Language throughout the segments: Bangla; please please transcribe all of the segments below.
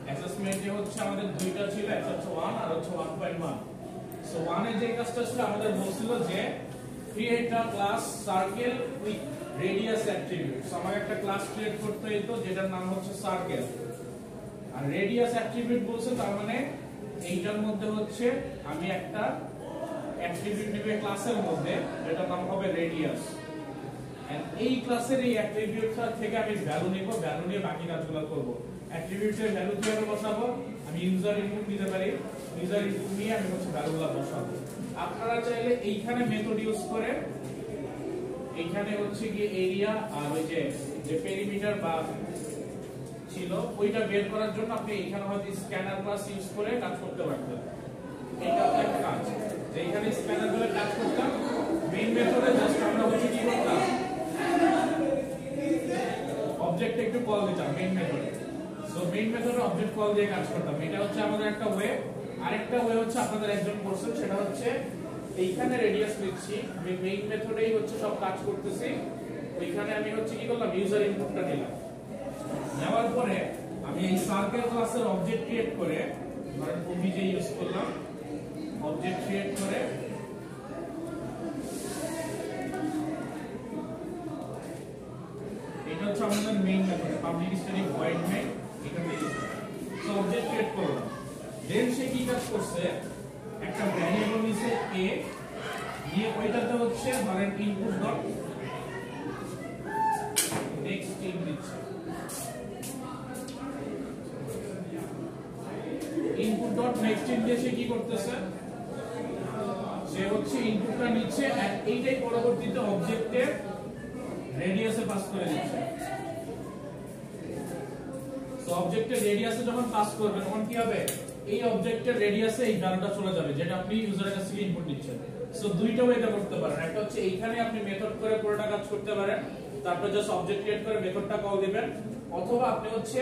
অ্যাসেসমেন্টে হচ্ছে আমাদের দুইটা ছিল, একটা হচ্ছে 1 আর হচ্ছে 1.1। সো 1 এর যে কাজটা ছিল আমাদের বলছিল যে create a class circle with radius attributes. আমাকে একটা ক্লাস ক্রিয়েট করতে হতো যেটার নাম হচ্ছে সার্কেল, আর রেডিয়াস অ্যাট্রিবিউট বলছে তার মানে এইটার মধ্যে হচ্ছে আমি একটা অ্যাট্রিবিউট নেব ক্লাসের মধ্যে যেটার নাম হবে রেডিয়াস। এন্ড এই ক্লাসের এই অ্যাট্রিবিউটটা থেকে আমি ভ্যালু নেব, ভ্যালু নিয়ে বাকি কাজগুলো করব। অ্যাট্রিবিউটের ভ্যালু কিভাবে বসাবো, আমি ইউজার ইনপুট দিতে পারি, ইউজার ইনপুট নিয়ে আমি হচ্ছে ভ্যালুগুলো বসাবো। আপনারা চাইলে এইখানে মেথড ইউজ করে এইখানে হচ্ছে কি এরিয়া আর ওই যে পেরিমিটার বা ছিল ওইটা বের করার জন্য আপনি এখানে হয়তো স্ক্যানার প্লাস ইউজ করে কাজ করতে পারতেন। এটা হচ্ছে একটা কাজ যে এখানে স্ক্যানার করে কাজ করতাম। মেইন মেথডে জাস্ট আমরা হচ্ছে কি করতাম, অবজেক্টে একটু কল দিতাম মেইন মেথডে। সো মেইন মেথডে অবজেক্ট কল দিয়ে কাজ করতাম। এটা হচ্ছে আমাদের একটা ওয়ে। আরেকটা ওয়ে হচ্ছে আপনাদের একজন করছেন, সেটা হচ্ছে এইখানে রেডিয়াস লিখছি, আমি মেইন মেথডেই হচ্ছে সব কাজ করতেছি। ওইখানে আমি হচ্ছে কি করলাম, ইউজার ইনপুটটা দিলাম। নেওয়ার পরে আমি এই সার্কেল ক্লাসের অবজেক্ট ক্রিয়েট করে ধরেন ওবিজে ইউজ করলাম, অবজেক্ট ক্রিয়েট করে এটা হচ্ছে আমাদের main method public static void main. এখানে সো অবজেক্ট ক্রিয়েট করলাম। দেন সে কি কাজ করছে, একটা ভ্যারিয়েবল নিছে a নিয়ে ওইটাতে হচ্ছে ধরেন ইনপুট ডট নেক্সট ইন দিচ্ছে। ইনপুট ডট নেক্সট ইন দিয়ে সে কি করতেছে, সে হচ্ছে ইনপুটটা নিচ্ছে আর এইটাই পরবর্তীতে অবজেক্টের রেডিয়াসে পাস করে দিচ্ছে। সো অবজেক্টের রেডিয়াসে যখন পাস করবে তখন কি হবে, এই অবজেক্টের রেডিয়াসে এই ভ্যালুটা চলে যাবে যেটা আপনি ইউজারের কাছ থেকে ইনপুট দিচ্ছেন। সো দুইটা ওয়েতে করতে পারেন। একটা হচ্ছে এইখানে আপনি মেথড করে পুরোটা কাজ করতে পারেন, তারপর জাস্ট অবজেক্ট ক্রিয়েট করে মেথডটা কল দিবেন, অথবা আপনি হচ্ছে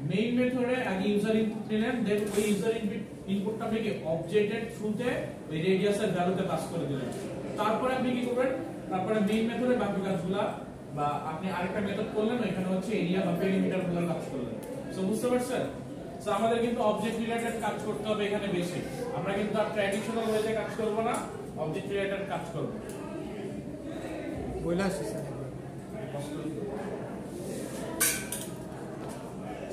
মেইন মেথডে আগে ইউজার ইনপুট নিলেন, দেন ওই ইউজার ইনপুটটা আপনি অবজেক্টের থ্রুতে ওই রেডিয়াসের ভ্যালুতে পাস করে দিলেন। তারপরে আপনি কি করবেন, তারপরে মেইন মেথডে বাকি কাজগুলা বা আপনি আরেকটা মেথড করলেন, ওইখানে হচ্ছে এরিয়া বা পেরিমিটার গুলো কাজ করলেন। সো বুঝতে পারছেন? সো আমাদের কিন্তু অবজেক্ট রিলেটেড কাজ করতে হবে এখানে বেশি। আমরা কিন্তু আর ট্র্যাডিশনাল ওয়েতে কাজ করব না, অবজেক্ট রিলেটেড কাজ করব। বইলা আছে স্যার।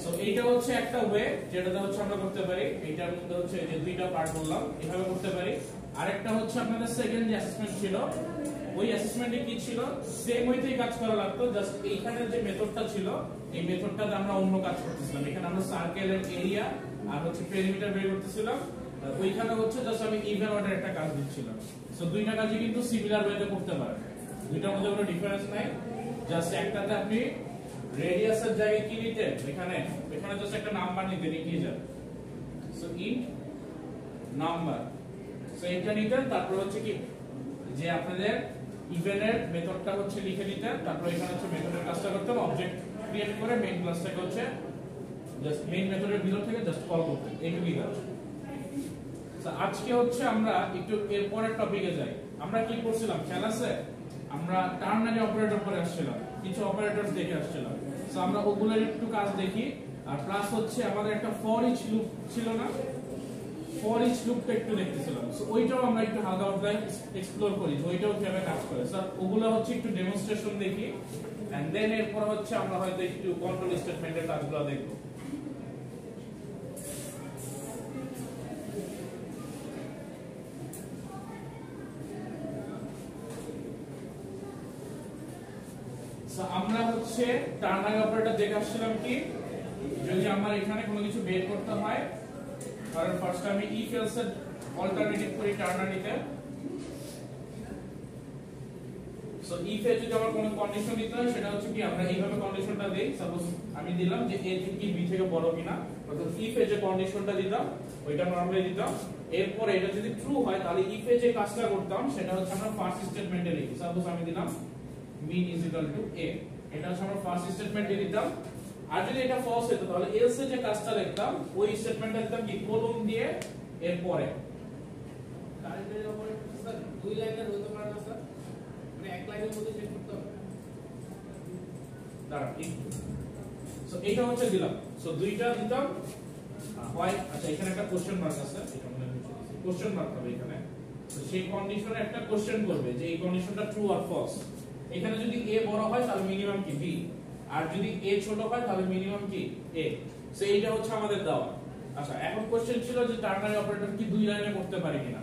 সো এইটা হচ্ছে একটা ওয়ে যেটাতে হচ্ছে আমরা করতে পারি। এইটার মধ্যে হচ্ছে যে দুইটা পার্ট বললাম, এভাবে করতে পারি। আরেকটা হচ্ছে আপনাদের সেকেন্ড যে অ্যাসেসমেন্ট ছিল, ওই অ্যাসেসমেন্টে কি ছিল, সেম ওয়েতেই কাজ করা লাগতো, জাস্ট এইখানে যে মেথডটা ছিল এই মেথডটাতে আমরা অন্য কাজ করতেছিলাম। এখানে আমরা সার্কেলের এরিয়া আর হচ্ছে পেরিমিটার বের করতেছিলাম, ওইখানে হচ্ছে জাস্ট আমি ইভেন অর্ডার একটা কাজ দিচ্ছিলাম। সো দুইটা কাজই কিন্তু সিমিলার ওয়েতে করতে পারেন, দুইটার মধ্যে কোনো ডিফারেন্স নাই। জাস্ট একটাতে আপনি রেডিয়াসের জায়গায় কি নিতেন, এখানে জাস্ট একটা নাম্বার নিতেন integer. So int number, so এটা নিতেন। তারপর হচ্ছে কি যে আপনাদের ইভেনের মেথডটা হচ্ছে লিখে নিতেন, তারপর এখানে হচ্ছে মেথডের কাজটা করতেন, অবজেক্ট ক্রিয়েট করে মেইন ক্লাসটাকে হচ্ছে জাস্ট মেইন মেথডের ভিতর থেকে জাস্ট কল করতেন, এইটুকুই কাজ। সো আজকে হচ্ছে আমরা একটু এর পরের টপিকে যাই। আমরা কি করছিলাম খেয়াল আছে, আমরা টার্নারি অপারেটর পরে আসছিলাম, কিছু অপারেটরস দেখে আসছিলাম। সো আমরা ওগুলোর একটু কাজ দেখি, আর প্লাস হচ্ছে আমাদের একটা ফর ইচ লুপ ছিল না, ফর ইচ লুপটা একটু দেখতেছিলাম। সো ওইটাও আমরা একটু হালকা পাতলা এক্সপ্লোর করি যে ওইটাও কিভাবে কাজ করে। স্যার ওগুলো হচ্ছে একটু ডেমনস্ট্রেশন দেখি, এন্ড দেন এরপর হচ্ছে আমরা হয়তো একটু কন্ট্রোল স্টেটমেন্টের কাজগুলো দেখব। সো আমরা হচ্ছে টার্নারি অপারেটর দেখে আসছিলাম কি, যদি আমার এখানে কোনো কিছু বের করতে হয়, কারণ ফার্স্ট আমি ইফ এলস এর অল্টারনেটিভ করি টার্নারিতে। সো ইফ এ যদি আমার কোনো কন্ডিশন দিতে হয়, সেটা হচ্ছে কি আমরা এইভাবে কন্ডিশনটা দেই। সাপোজ আমি দিলাম যে a থেকে b থেকে বড় কিনা, অর্থাৎ ইফ এ যে কন্ডিশনটা দিতাম ওইটা নরমালি দিতাম। এরপর এটা যদি ট্রু হয় তাহলে ইফ এ যে কাজটা করতাম সেটা হচ্ছে আমরা ফার্স্ট স্টেটমেন্টে লিখি। সাপোজ আমি দিলাম mean is equal to a, এটা হচ্ছে আমরা ফার্স্ট স্টেটমেন্টে দিতাম। আর যদি এটা ফলস হতো তাহলে এলস এ যে কাজটা লিখতাম ওই স্টেটমেন্টটা দিতাম কি কোলন দিয়ে এর পরে। কারেন্টের অপারেটর স্যার দুই লাইনের হতে পারে না স্যার, মানে এক লাইনের মধ্যে চেক করতে হবে। দাঁড়ান সো এইটা হচ্ছে দিলাম, সো দুইটা দিতাম হয়। আচ্ছা এখানে একটা কোশ্চেন মার্ক আছে, এটা মনে হয় কোশ্চেন মার্ক হবে এখানে। তো সেই কন্ডিশনে একটা কোশ্চেন করবে যে এই কন্ডিশনটা ট্রু অর ফলস। এখানে যদি a বড় হয় তাহলে মিনিমাম কি b, আর যদি a ছোট হয় তাহলে মিনিমাম কি a। সো এইটা হচ্ছে আমাদের দেওয়া। আচ্ছা এখন কোশ্চেন ছিল যে টার্নারি অপারেটর কি দুই লাইনে করতে পারে কিনা।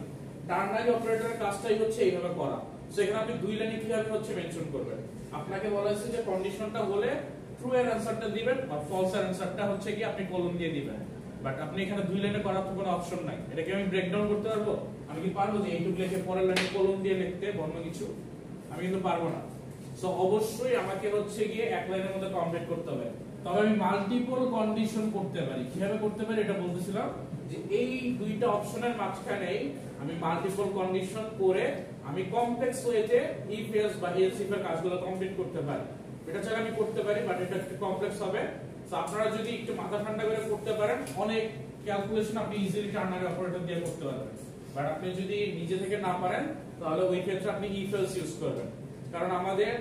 টার্নারি অপারেটরের কাজটাই হচ্ছে এইভাবে করা। সো এখানে আপনি দুই লাইনে কিভাবে হচ্ছে মেনশন করবেন। আপনাকে বলা হয়েছে যে কন্ডিশনটা হলে ট্রু এর অ্যানসারটা দিবেন আর ফলস এর অ্যানসারটা হচ্ছে কি আপনি কলম দিয়ে দিবেন। বাট আপনি এখানে দুই লাইনে করার তো কোনো অপশন নাই। এটা কি আমি ব্রেকডাউন করতে পারবো? আমি কি পারবো যে এইটুকু লিখে পরের লাইনে কলম দিয়ে লিখতে অন্য কিছু? আমি কিন্তু পারবো না। সো অবশ্যই আমাকে হচ্ছে গিয়ে এক লাইনের মধ্যে কমপ্লিট করতে হবে। তবে আমি মাল্টিপল কন্ডিশন করতে পারি। কিভাবে করতে পারি এটা বলতেছিলাম যে এই দুইটা অপশনের মাঝখানে আমি মাল্টিপল কন্ডিশন করে আমি কমপ্লেক্স ওয়েতে ইফ এলস বা এলস ইফ এর কাজগুলো কমপ্লিট করতে পারি। এটা ছাড়া আমি করতে পারি, বাট এটা একটু কমপ্লেক্স হবে। সো আপনারা যদি একটু মাথা ঠান্ডা করে করতে পারেন অনেক ক্যালকুলেশন আপনি ইজিলি টার্নারি অপারেটর দিয়ে করতে পারবেন। বাট আপনি যদি নিজে থেকে না পারেন তাহলে ওই ক্ষেত্রে আপনি ইফ এলস ইউজ করবেন। কারণ আমাদের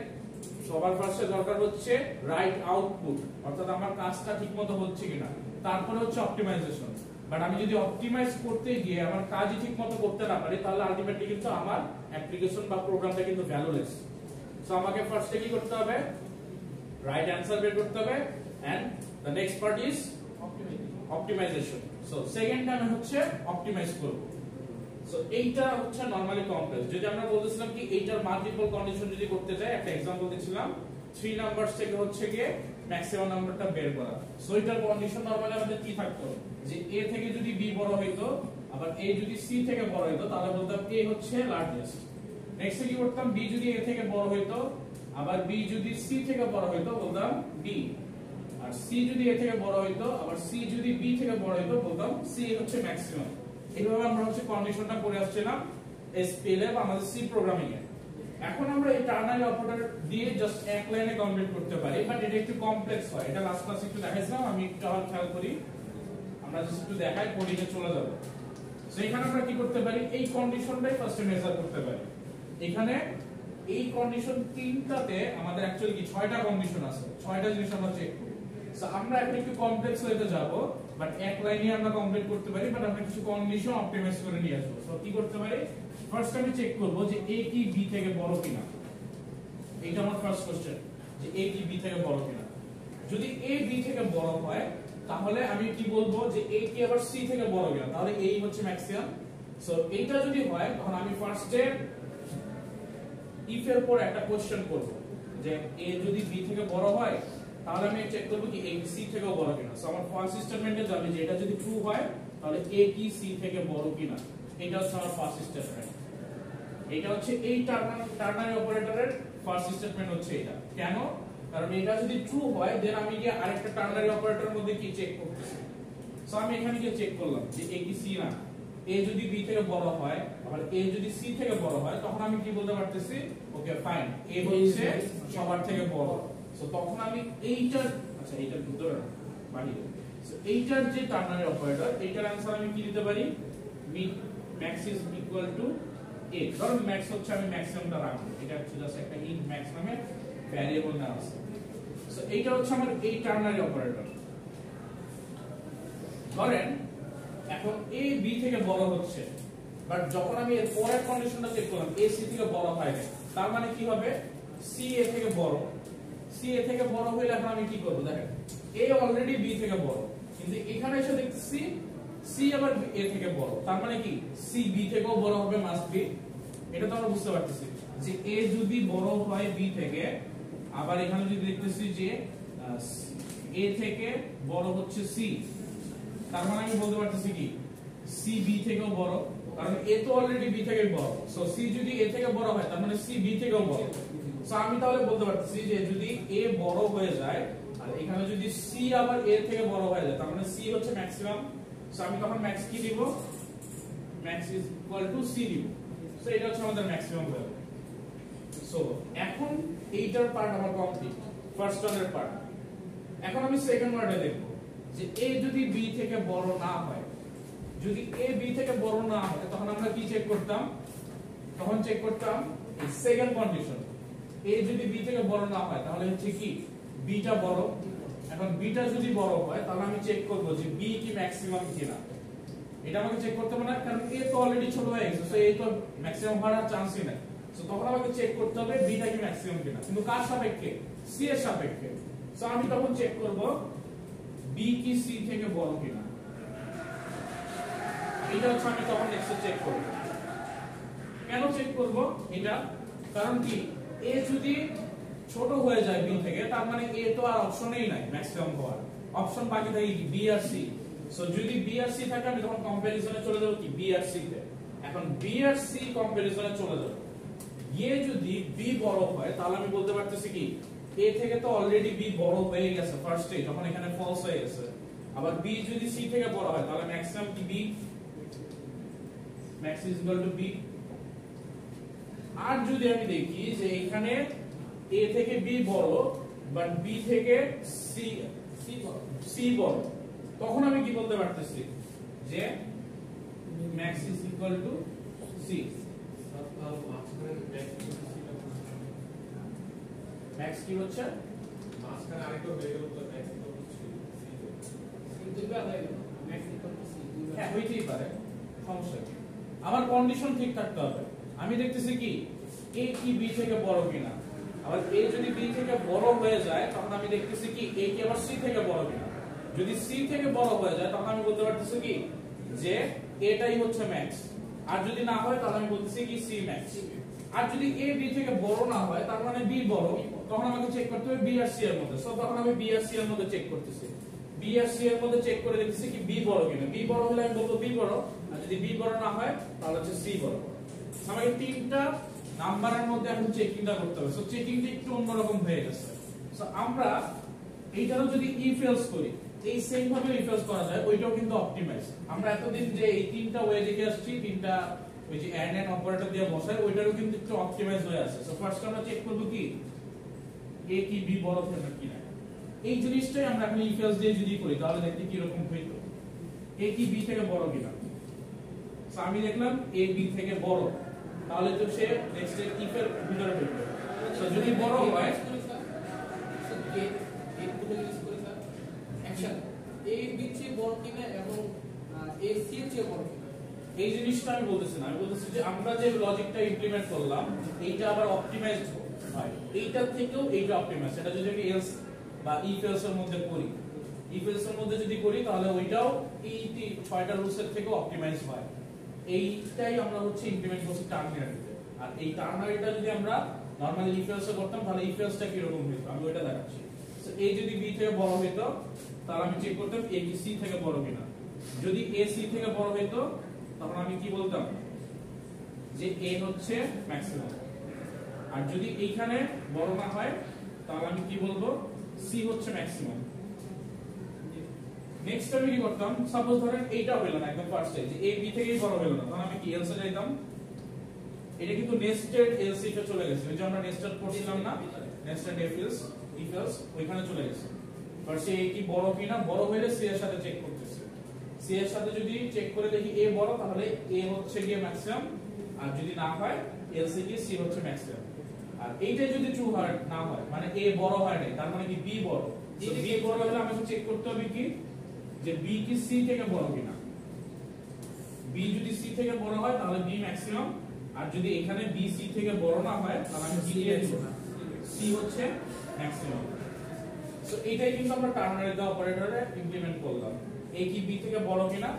সবার ফার্স্টে দরকার হচ্ছে রাইট আউটপুট, অর্থাৎ আমার কাজটা ঠিকমতো হচ্ছে কিনা। তারপরে হচ্ছে অপটিমাইজেশন। বাট আমি যদি অপটিমাইজ করতে গিয়ে আমার কাজই ঠিকমতো করতে না পারি তাহলে আলটিমেটলি কিন্তু আমার অ্যাপ্লিকেশন বা প্রোগ্রামটা কিন্তু ভ্যালুলেস। সো আমাকে ফার্স্টে কি করতে হবে? রাইট অ্যানসার বের করতে হবে and the next part is optimization. So second time হচ্ছে অপটিমাইজ করব। সো এইটা হচ্ছে নরমালি কমপ্লেক্স। যদি আমরা বলতেছিলাম কি এইটার মাল্টিপল কন্ডিশন যদি করতে যাই, একটা एग्जांपल দিছিলাম 3 নাম্বারস থেকে হচ্ছে গিয়ে ম্যাক্সিমাম নাম্বারটা বের করা। সো এটার কন্ডিশন নরমালি আমাদের কি থাকতো যে a থেকে যদি b বড় হইতো আবার a যদি c থেকে বড় হইতো তাহলে বলতাম a হচ্ছে লার্জেস্ট। নেক্সট কি করতাম b যদি a থেকে বড় হইতো আবার b যদি c থেকে বড় হইতো বলতাম b, আর c যদি a থেকে বড় হইতো আবার c যদি b থেকে বড় হইতো বলতাম c হচ্ছে ম্যাক্সিমাম। এইভাবে আমরা হচ্ছে কন্ডিশনটা করে আসছিলাম SPL বা আমাদের সি প্রোগ্রামিং এ। এখন আমরা এই টার্নারি অপারেটর দিয়ে জাস্ট এক লাইনে কমপ্লিট করতে পারি, বাট এটা একটু কমপ্লেক্স হয়। এটা লাস্ট ক্লাসে একটু দেখাইছিলাম, আমি একটু আবার খেয়াল করি। আমরা জাস্ট একটু দেখাই, কোডিং এ চলে যাব। সো এখানে আমরা কি করতে পারি? এই কন্ডিশনটাই ফার্স্টে মেজার করতে পারি। এখানে এই কন্ডিশন তিনটাতে আমাদের অ্যাকচুয়ালি কি 6টা কন্ডিশন আছে। 6টা জিনিস আমরা চেক করি। সো আমরা একটু কমপ্লেক্স হতে যাব, বাট এক লাইনে আমরা কমপ্লিট করতে পারি, বাট আমরা কিছু কন্ডিশন অপটিমাইজ করে নিয়ে আসবো। সো কি করতে পারি? ফার্স্ট আমি চেক করব যে a কি b থেকে বড় কিনা। এটা আমার ফার্স্ট কোশ্চেন যে a কি b থেকে বড় কিনা। যদি a b থেকে বড় হয় তাহলে আমি কি বলবো যে a কি আবার c থেকে বড় কিনা, তাহলে এই হচ্ছে ম্যাক্সিমাম। সো এইটা যদি হয় তখন আমি ফার্স্টে ইফ এর পর একটা কোশ্চেন করব যে a যদি b থেকে বড় হয় তাহলে আমি চেক করব কি a c থেকে বড় কিনা। সো আমার ফার্স্ট স্টেটমেন্টে যাবে যে এটা যদি ট্রু হয় তাহলে a কি c থেকে বড় কিনা। এটা হচ্ছে আমার ফার্স্ট স্টেটমেন্ট। এটা হচ্ছে এই টার্নারি অপারেটরের ফার্স্ট স্টেটমেন্ট হচ্ছে এটা। কেন? কারণ এটা যদি ট্রু হয় দেন আমি গিয়ে আরেকটা টার্নারি অপারেটরের মধ্যে কি চেক করতেছি। সো আমি এখানে গিয়ে চেক করলাম যে a কি c না। a যদি b থেকে বড় হয় আবার a যদি c থেকে বড় হয় তখন আমি কি বলতে পারতেছি? ওকে ফাইন, a হচ্ছে সবার থেকে বড়। সো তখন আমি এইটার এইটার ভিতরে বাহিরে সো এইটার যে টার্নারি অপারেটর এইটার आंसर আমি কি দিতে পারি? max is equal to a। ধরো max হচ্ছে আমি ম্যাক্সিমামটা রাখবো, এটা হচ্ছে জাস্ট একটা ইন্ট max নামে ভ্যারিয়েবল না আছে। সো এইটা হচ্ছে আমার এই টার্নারি অপারেটর। ধরেন এখন a b থেকে বড় হচ্ছে, বাট যখন আমি এর পরের কন্ডিশনটা চেক করলাম a c থেকে বড় হয় না, তার মানে কি হবে? c a থেকে বড়। c a থেকে বড় হইলে এখন আমি কি করব? দেখেন a অলরেডি b থেকে বড়, কিন্তু এখানে এসে দেখতেছি c আবার a থেকে বড়, তার মানে কি c b থেকেও বড় হবে মাস্ট বি। এটা তো আমরা বুঝতে পারতেছি যে a যদি বড় হয় b থেকে, আবার এখানে যদি দেখতেছি যে a থেকে বড় হচ্ছে c, তার মানে আমি বলতে পারতেছি কি c b থেকেও বড়, কারণ a তো অলরেডি b থেকে বড়। সো c যদি a থেকে বড় হয় তার মানে c b থেকেও বড়। সো আমি তাহলে বলতে পারতেছি যে যদি a বড় হয়ে যায় আর এখানে যদি c আবার a থেকে বড় হয়ে যায় তার মানে c হচ্ছে ম্যাক্সিমাম। সো আমি তখন ম্যাক্স কি দিব? max is equal to c দিব। সো এটা হচ্ছে আমাদের ম্যাক্সিমাম ভ্যালু। সো এখন এইটার পার্ট আমার কমপ্লিট, ফার্স্ট অর্ডার পার্ট। এখন আমি সেকেন্ড অর্ডারে দেখব যে a যদি b থেকে বড় না হয়, যদি a b থেকে বড় না হয় তখন আমরা কি চেক করতাম? তখন চেক করতাম এই সেকেন্ড কন্ডিশন। a যদি b থেকে বড় না হয় তাহলে হচ্ছে কি b টা বড়। এখন বিটা যদি বড় হয় তাহলে আমি চেক করব যে বি কি ম্যাক্সিমাম কিনা। এটা আমাকে চেক করতে হবে না, কারণ এ তো অলরেডি ছোট হয়ে গেছে, সো এই তো ম্যাক্সিমাম হওয়ার চান্সই নাই। সো তখন আমাকে চেক করতে হবে বিটা কি ম্যাক্সিমাম কিনা, কিন্তু কার সাপেক্ষে? সি এর সাপেক্ষে। সো আমি তখন চেক করব বি কি সি থেকে বড় কিনা। এটা হচ্ছে আমি তখন নেক্সট চেক করব। কেন চেক করব এটা? কারণ কি এ যদি ছোট হয়ে যায় বি থেকে, তার মানে এ তো আর অপশনেই নাই ম্যাক্সিমাম হওয়ার, অপশন বাকি থাকে বি আর সি। সো যদি বি আর সি থাকে আমি তখন কম্পারিজনে চলে যাব কি বি আর সি তে। এখন বি আর সি কম্পারিজনে চলে যাব, এ যদি বি বড় হয় তাহলে আমি বলতে পারতেছি কি এ থেকে তো অলরেডি বি বড় হয়ে গেছে ফার্স্টে, যখন এখানে ফলস হয়ে গেছে। আবার বি যদি সি থেকে বড় হয় তাহলে ম্যাক্সিমাম কি B, max is equal to B. আর যদি আমি দেখি যে এখানে এ থেকে বি বড় বাট বি থেকে সি সি বড়, তখন আমি কি বলতে পারতেছি যে max is equal to C. Max কি হচ্ছে? মাঝখানে আরেকটা ভেরিয়েবল তো ম্যাক্স ইকুয়াল টু সি দুইবার হয়ে গেল, ম্যাক্স ইকুয়াল টু সি হ্যাঁ হইতেই পারে, সমস্যা কি। আমার কন্ডিশন ঠিক থাকতে হবে। আমি দেখতেছি কি এ কি বি থেকে বড় কিনা। আবার এ যদি বি থেকে বড় হয়ে যায় তখন আমি দেখতেছি কি এ কি আবার সি থেকে বড় কিনা। যদি সি থেকে বড় হয়ে যায় তখন আমি বলতে পারতেছি কি যে এটাই হচ্ছে ম্যাক্স। আর যদি না হয় তাহলে আমি বলতেছি কি সি ম্যাক্স। আর যদি এ বি থেকে বড় না হয় তার মানে বি বড়, তখন আমাকে চেক করতে হবে বি আর সি এর মধ্যে। সো তখন আমি বি আর সি এর মধ্যে চেক করতেছি, বি আর সি এর মধ্যে চেক করে দেখতেছি কি বি বড় কিনা। বি বড় হলে আমি বলবো বি বড়, আর যদি বি বড় না হয় তাহলে হচ্ছে সি বড়। আমাকে তিনটা নাম্বারের মধ্যে এখন চেকিংটা করতে হবে। সো চেকিংটা একটু অন্যরকম হয়ে গেছে। সো আমরা এইটারও যদি ইফ এলস করি, এই সেম ভাবে ইফ এলস করা যায়, ওইটাও কিন্তু অপটিমাইজ। আমরা এতদিন যে এই তিনটা ওয়ে দেখে আসছি, তিনটা ওই যে এন্ড এন্ড অপারেটর দিয়ে বসায়, ওইটারও কিন্তু একটু অপটিমাইজ হয়ে আছে। সো ফার্স্ট আমরা চেক করব কি এ কি বি বড় কিনা। এই জিনিসটাই আমরা এখন ইফ এলস দিয়ে যদি করি তাহলে দেখতে কি রকম হইতো। এ কি বি থেকে বড় কিনা। সো আমি দেখলাম এ বি থেকে বড়, তাহলে তো সে নেক্সট ইফ এর ভিতরে ঢুকবে। সো যদি বড় হয় এই জিনিসটা আমি বলতেছি না, আমি বলতেছি যে আমরা যে লজিকটা ইমপ্লিমেন্ট করলাম এইটা আবার অপটিমাইজড হয়, এইটা থেকেও এইটা অপটিমাইজ। এটা যদি আমি এলস বা ইফ এলস এর মধ্যে করি, ইফ এলস এর মধ্যে যদি করি তাহলে ওইটাও এই ছয়টা রুলস এর থেকেও অপটিমাইজ হয়। এইটাই আমরা হচ্ছে ইমপ্লিমেন্ট করছি টার্মিনারিতে। আর এই টার্মিনারিটা যদি আমরা নরমালি ইফ এলস এ করতাম তাহলে ইফ এলসটা কি রকম হতো আমি ওইটা দেখাচ্ছি। সো এ যদি বি থেকে বড় হতো তাহলে আমি চেক করতাম এ কি সি থেকে বড় কিনা। যদি এ সি থেকে বড় হতো তখন আমি কি বলতাম যে এ হচ্ছে ম্যাক্সিমাম। আর যদি এইখানে বড় না হয় তাহলে আমি কি বলবো সি হচ্ছে ম্যাক্সিমাম। নেক্সট আমি কি করতাম, সাপোজ ধরেন এইটা হইল না একদম ফার্স্টে যে এ বি থেকেই বড় হইল না, তখন আমি কি এলসে যাইতাম। এটা কিন্তু নেস্টেড এলস ইফে চলে গেছে, ওই যে আমরা নেস্টেড করছিলাম না, নেস্টেড ইফ এলস ওইখানে চলে গেছে। ফার্স্টে এ কি বড় কিনা, বড় হইলে সি এর সাথে চেক করতেছি। সি এর সাথে যদি চেক করে দেখি এ বড় তাহলে এ হচ্ছে গিয়ে ম্যাক্সিমাম, আর যদি না হয় এলসে গিয়ে সি হচ্ছে ম্যাক্সিমাম। আর এইটা যদি ট্রু হয় না হয় মানে এ বড় হয় নাই, তার মানে কি বি বড়। বি বড় হলে আমাকে চেক করতে হবে কি যে বি কি সি থেকে বড় কিনা। বি যদি সি থেকে বড় হয় তাহলে বি ম্যাক্সিমাম, আর যদি এখানে বি সি থেকে বড় না হয় তাহলে আমি বি দিয়ে দেব, সি হচ্ছে ম্যাক্সিমাম। সো এটাই কিন্তু আমরা টার্নারি দা অপারেটরে ইমপ্লিমেন্ট করলাম। এ কি বি থেকে বড় কিনা,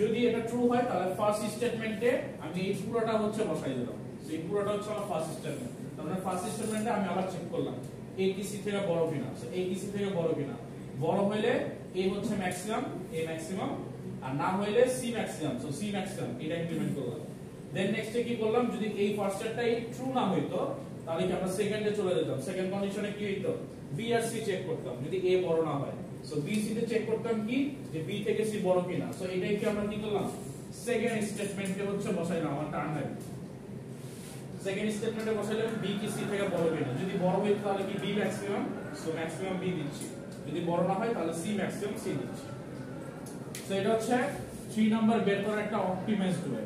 যদি এটা ট্রু হয় তাহলে ফার্স্ট স্টেটমেন্টে আমি এই পুরোটা হচ্ছে বসাই দিলাম। সো এই পুরোটা হচ্ছে আমার ফার্স্ট স্টেটমেন্ট। তাহলে ফার্স্ট স্টেটমেন্টে আমি আবার চেক করলাম এ কি সি থেকে বড় কিনা। সো এ কি সি থেকে বড় কিনা, বড় হইলে এ হচ্ছে ম্যাক্সিমাম, এ ম্যাক্সিমাম, আর না হইলে C maximum. So C maximum এটা ইমপ্লিমেন্ট করলাম। দেন নেক্সটে কি করলাম, যদি এই ফার্স্টেরটাই ট্রু না হইতো তাহলে কি আমরা সেকেন্ডে চলে যেতাম। সেকেন্ড কন্ডিশনে কি হইতো, বি আর সি চেক করতাম যদি এ বড় না হয়। সো বি সি তে চেক করতাম কি যে বি থেকে সি বড় কিনা। সো এটাই কি আমরা কি করলাম, সেকেন্ড স্টেটমেন্টে হচ্ছে বসাইলাম আমার টার্নারি। সেকেন্ড স্টেটমেন্টে বসাইলাম বি কি সি থেকে বড় কিনা, যদি বড় হইতো তাহলে কি B maximum, so maximum B দিচ্ছি, যদি বড় না হয় তাহলে সি ম্যাক্সিমাম সি দিচ্ছি। সো এটা হচ্ছে 3 নাম্বার বের করার একটা অপটিমাইজড ওয়ে।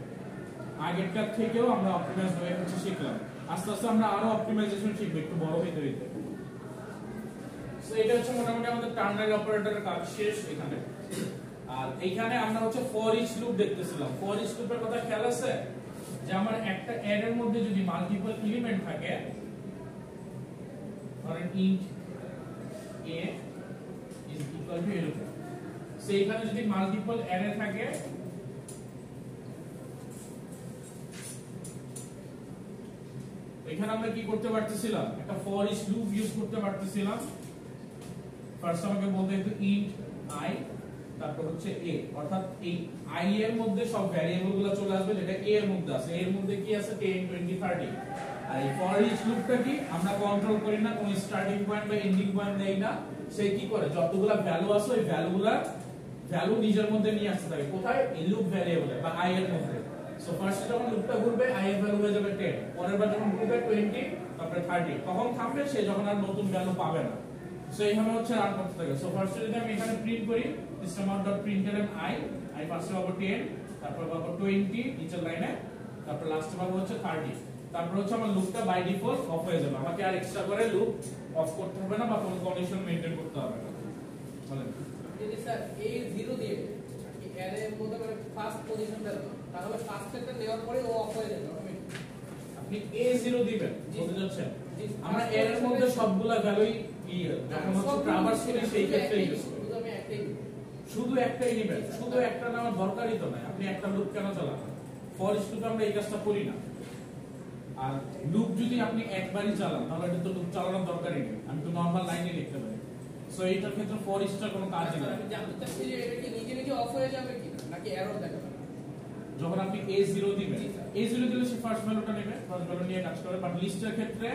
আগেরটার থেকেও আমরা অপটিমাইজড ওয়ে হচ্ছে শিখলাম। আস্তে আস্তে আমরা আরো অপটিমাইজেশন শিখব একটু বড় হইতে হইতে। সো এটা হচ্ছে মোটামুটি আমাদের টার্নারি অপারেটরের কাজ শেষ এখানে। আর এইখানে আমরা হচ্ছে ফর ইচ লুপ দেখতেছিলাম। ফর ইচ লুপের কথা খেয়াল আছে যে আমার একটা অ্যারের মধ্যে যদি মাল্টিপল এলিমেন্ট থাকে, ধরেন int a is equal to এরকম, সো এখানে যদি মাল্টিপল অ্যারে থাকে এখানে আমরা কি করতে পারতেছিলাম, একটা ফর ইচ লুপ ইউজ করতে পারতেছিলাম। ফার্স্ট আমাকে বলতে হতো int I, তারপর হচ্ছে a, অর্থাৎ এই I এর মধ্যে সব ভ্যারিয়েবল গুলো চলে আসবে যেটা a এর মধ্যে আছে। এর মধ্যে কি আছে 10 20 30। আর এই ফর ইচ লুপটা কি আমরা কন্ট্রোল করি না, কোন স্টার্টিং পয়েন্ট বা এন্ডিং পয়েন্ট দেই না। সে কি করে যতগুলা ভ্যালু আছে ওই ভ্যালু নিজের মধ্যে নিয়ে আসতে থাকে, কোথায় এই লুপ ভ্যারিয়েবলে বা I এর মধ্যে। সো ফার্স্ট যখন লুপটা ঘুরবে I এর ভ্যালু হয়ে যাবে 10, পরের বার যখন ঘুরবে 20, তারপরে 30, তখন থামবে সে যখন আর নতুন ভ্যালু পাবে না। সো এইভাবে হচ্ছে রান করতে থাকে। সো ফার্স্ট যদি আমি এখানে প্রিন্ট করি system.out.println I ফার্স্টে পাবো 10, তারপর পাবো 20 নিচের লাইনে, তারপর লাস্টে পাবো হচ্ছে 30, তারপর হচ্ছে আমার লুপটা বাই ডিফল্ট অফ হয়ে যাবে। আমাকে আর এক্সট্রা করে লুপ অফ করতে হবে না বা কোনো কন্ডিশন মেইনটেইন করতে হবে না। বলেন যদি স্যার a 0 দিয়ে এই অ্যারে এর মধ্যে মানে ফার্স্ট পজিশনটা তাহলে ফার্স্ট সেটটা নেওয়ার পরে ও অফ হয়ে যাবে অটোমেটিক। আপনি a0 দিবেন, বলতে যাচ্ছেন আমরা এর এর মধ্যে সবগুলা ভ্যালুই যখন হচ্ছে ট্রাভার্স করি সেই ক্ষেত্রে ইউজ করি। শুধু আমি একটাই শুধু একটাই নেবেন, শুধু একটা নেওয়ার দরকারই তো নাই। আপনি একটা লুপ কেন চালাবেন? ফর ইচ লুপে আমরা এই কাজটা করি না। আর লুপ যদি আপনি একবারই চালান তাহলে এটা তো লুপ চালানোর দরকারই নেই, আমি তো নরমাল লাইনে লিখতে পারি। সো এইটার ক্ষেত্রে ফর ইচটার কোনো কাজ নেই। আমি জানতে চাচ্ছি যে এটা কি নিজে নিজে অফ হয়ে যাবে কি নাকি এরর দেখাবে? যখন আপনি a0 দিবেন, a0 দিলে সে ফার্স্ট ভ্যালুটা নেবে, ফার্স্ট ভ্যালু নিয়ে কাজ করে। বাট লিস্টের ক্ষেত্রে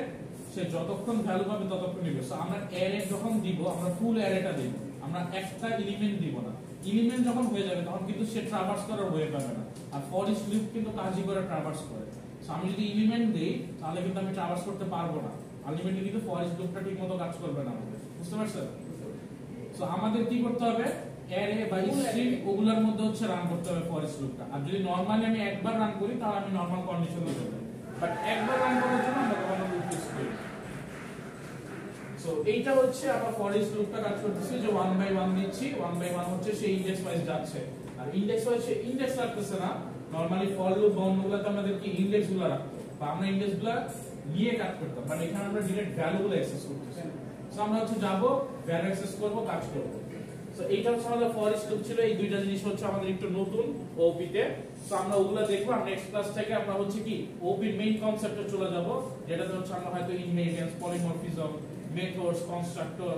সে যতক্ষণ ভ্যালু পাবে ততক্ষণ নেবে। সো আমরা অ্যারে যখন দিব আমরা ফুল অ্যারেটা দেব, আমরা একটা এলিমেন্ট দিব না। এলিমেন্ট যখন হয়ে যাবে তখন কিন্তু সে ট্রাভার্স করার ওয়ে পাবে না। আর ফর ইচ লুপ কিন্তু কাজই করে ট্রাভার্স করে। সো আমি যদি এলিমেন্ট দেই তাহলে কিন্তু আমি ট্রাভার্স করতে পারবো না, আলটিমেটলি কিন্তু ফর ইচ লুপটা ঠিকমতো কাজ করবে না আমাদের। বুঝতে পারছেন? সো আমাদের কি করতে হবে, অ্যারে বা স্ট্রিং ওগুলোর মধ্যে হচ্ছে রান করতে হবে ফর ইচ লুপটা। আর যদি নরমালি আমি একবার রান করি তাহলে আমি নরমাল কন্ডিশনে দেব, বাট একবার রান করার জন্য আমরা কোনো লুপ ইউজ করি। সো এইটা হচ্ছে আমরা ফর ইচ লুপটা কাজ করতেছি যে 1 বাই 1 দিচ্ছি, 1 বাই 1 হচ্ছে সেই ইনডেক্স ওয়াইজ যাচ্ছে। আর ইনডেক্স ওয়াইজ সে ইনডেক্স রাখতেছে না, নরমালি ফর লুপ বাউন্ডগুলোতে আমাদের কি ইনডেক্সগুলো রাখতো বা আমরা ইনডেক্সগুলো নিয়ে কাজ করতাম, বাট এখানে আমরা ডিরেক্ট ভ্যালুগুলো অ্যাক্সেস করতেছি। সো আমরা হচ্ছে যাব ভ্যালু অ্যাক্সেস করব, কাজ করব। সো এইটা হচ্ছে আমাদের ফর ইচ লুপ ছিল। এই দুইটা জিনিস হচ্ছে আমাদের একটু নতুন ওপি তে। সো আমরা ওগুলা দেখবো। আর নেক্সট ক্লাস থেকে আমরা হচ্ছে কি ওপি মেইন কনসেপ্টে চলে যাব, যেটাতে হচ্ছে আমরা হয়তো inheritance, polymorphism, methods, constructor,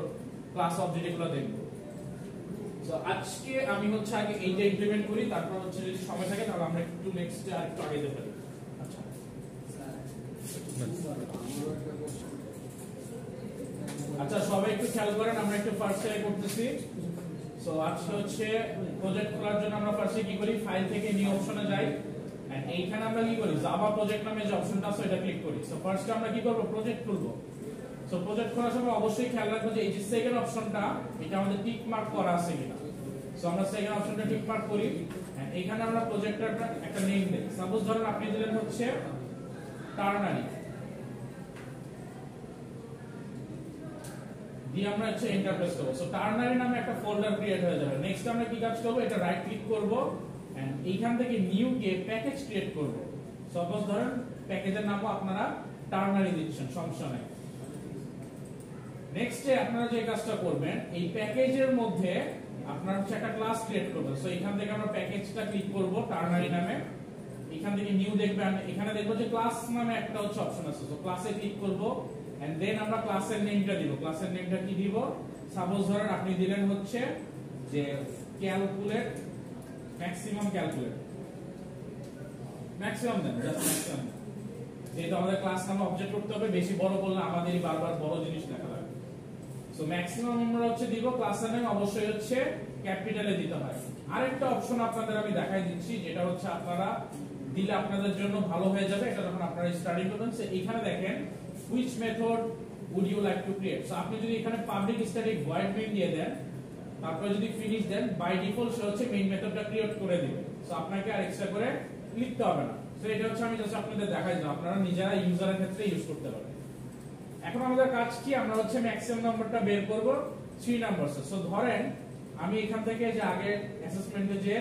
class object এগুলো দেখব। সো আজকে আমি হচ্ছে আগে এইটা ইমপ্লিমেন্ট করি, তারপর হচ্ছে যদি সময় থাকে তাহলে আমরা একটু নেক্সট আর একটু আগে যেতে পারি। আচ্ছা আচ্ছা, সবাই একটু খেয়াল করেন, আমরা একটু ফার্স্ট টাইম করতেছি। সো আজকে হচ্ছে প্রজেক্ট খোলার জন্য আমরা ফার্স্টে কি করি, ফাইল থেকে নিউ অপশনে যাই। এন্ড এইখানে আমরা কি করি, জাভা প্রজেক্ট নামে যে অপশনটা আছে এটা ক্লিক করি। সো ফার্স্টে আমরা কি করব, প্রজেক্ট খুলবো। সো প্রজেক্ট খোলার সময় অবশ্যই খেয়াল রাখবো যে এই যে সেকেন্ড অপশনটা এটা আমাদের টিক মার্ক করা আছে কিনা। সো আমরা সেকেন্ড অপশনটা টিক মার্ক করি। এন্ড এইখানে আমরা প্রজেক্টরটা একটা নেম দেই। সাপোজ ধরেন আপনি দিলেন হচ্ছে টার্নারি, দিয়ে আমরা হচ্ছে এন্টার প্রেস করব। সো টার্নারি নামে একটা ফোল্ডার ক্রিয়েট হয়ে যাবে। নেক্সট আমরা কি কাজ করব, এটা রাইট ক্লিক করব এন্ড এইখান থেকে নিউ কে প্যাকেজ ক্রিয়েট করব। সাপোজ ধরেন প্যাকেজের নামও আপনারা টার্নারি দিচ্ছেন, সমস্যা নাই। নেক্সট আপনারা যে কাজটা করবেন, এই প্যাকেজের মধ্যে আপনারা হচ্ছে একটা ক্লাস ক্রিয়েট করবেন। সো এখান থেকে আমরা প্যাকেজটা ক্লিক করব টার্নারি নামে, এখান থেকে নিউ দেখবেন, এখানে দেখবো যে ক্লাস নামে একটা হচ্ছে অপশন আছে। সো ক্লাসে ক্লিক করব এন্ড দেন আমরা ক্লাসের নেমটা দিব। ক্লাসের নেমটা কি দিব, সাপোজ ধরেন আপনি দিলেন হচ্ছে যে ক্যালকুলেট ম্যাক্সিমাম, ক্যালকুলেট ম্যাক্সিমাম দেন, জাস্ট ম্যাক্সিমাম। যেহেতু আমাদের ক্লাস নামে অবজেক্ট করতে হবে, বেশি বড় করলে আমাদেরই বারবার বড় জিনিস দেখা লাগবে। সো ম্যাক্সিমাম আমরা হচ্ছে দিব। ক্লাসের নেম অবশ্যই হচ্ছে ক্যাপিটালে দিতে হয়। আরেকটা অপশন আপনাদের আমি দেখাই দিচ্ছি, যেটা হচ্ছে আপনারা দিলে আপনাদের জন্য ভালো হয়ে যাবে। এটা যখন আপনারা স্টাডি করবেন, সো এখানে দেখেন which method would you like to create। So আপনি যদি এখানে পাবলিক স্ট্যাটিক ভয়েড মেইন দিয়ে দেন, তারপরে যদি ফিনিশ দেন, বাই ডিফল্ট সে হচ্ছে মেইন মেথডটা ক্রিয়েট করে দিবে। সো আপনাকে আর এক্সট্রা করে লিখতে হবে না। সো এটা হচ্ছে আমি জাস্ট আপনাদের দেখাই দিলাম, আপনারা নিজেরা ইউজারের ক্ষেত্রে ইউজ করতে পারেন। এখন আমাদের কাজ কি, আমরা হচ্ছে ম্যাক্সিমাম নাম্বারটা বের করব 3 নাম্বার। সো ধরেন আমি এখান থেকে যে আগে অ্যাসেসমেন্টে যে